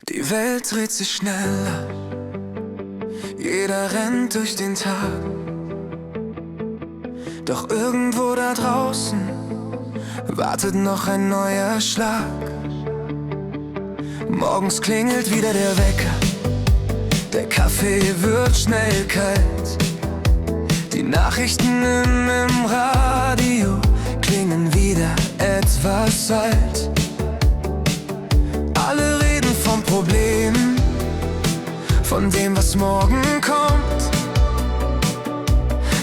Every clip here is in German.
Die Welt dreht sich schneller, jeder rennt durch den Tag. Doch irgendwo da draußen wartet noch ein neuer Schlag. Morgens klingelt wieder der Wecker, der Kaffee wird schnell kalt. Die Nachrichten im Radio klingen wieder etwas alt. Alle reden vom Problem, von dem, was morgen kommt.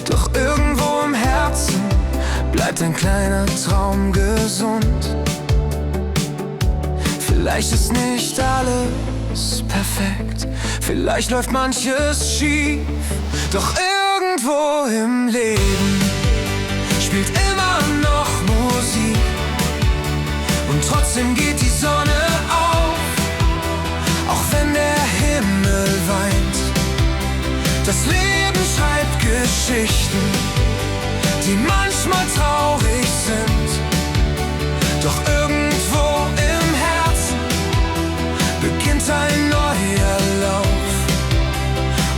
Doch irgendwo im Herzen bleibt ein kleiner Traum gesund. Vielleicht ist nicht alles perfekt, vielleicht läuft manches schief. Doch irgendwo im Leben spielt immer noch Musik. Und trotzdem geht die Sonne auf, auch wenn der Himmel weint. Das Leben schreibt Geschichten, die manchmal traurig sind. Doch irgendwo im Herzen beginnt ein neuer Lauf.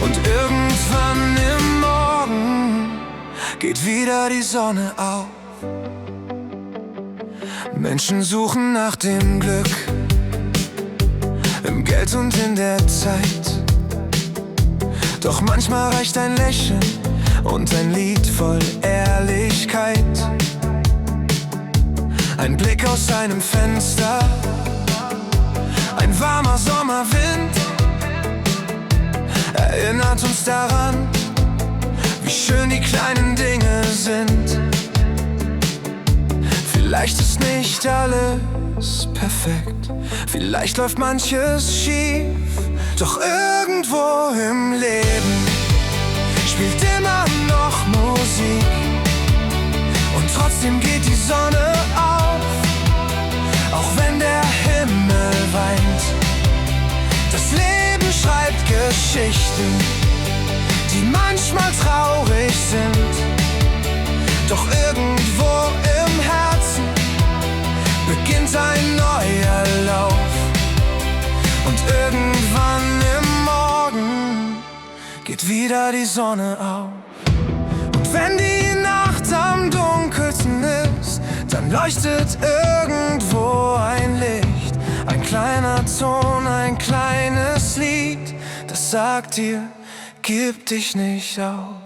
Und irgendwann im Morgen geht wieder die Sonne auf. Menschen suchen nach dem Glück, im Geld und in der Zeit. Doch manchmal reicht ein Lächeln und ein Lied voll Ehrlichkeit. Ein Blick aus einem Fenster, ein warmer Sommerwind erinnert uns daran, wie schön die kleinen Dinge sind. Vielleicht ist nicht alles perfekt, vielleicht läuft manches schief. Doch irgendwo im Leben spielt immer noch Musik. Und trotzdem geht die Sonne auf, auch wenn der Himmel weint. Das Leben schreibt Geschichten, die manchmal traurig sind. Doch irgendwo im Herzen beginnt ein neuer Lauf. Und irgendwann im Morgen geht wieder die Sonne auf. Und wenn die Nacht am dunkelsten ist, dann leuchtet irgendwo ein Licht. Ein kleiner Ton, ein kleines Lied, das sagt dir, gib dich nicht auf.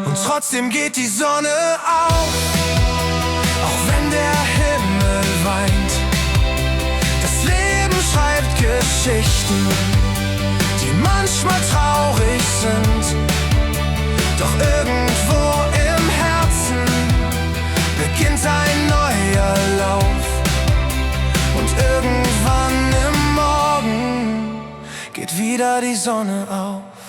Und trotzdem geht die Sonne auf, auch wenn der Himmel weint. Das Leben schreibt Geschichten, die manchmal traurig sind. Doch irgendwo im Herzen beginnt ein neuer Lauf. Und irgendwann im Morgen geht wieder die Sonne auf.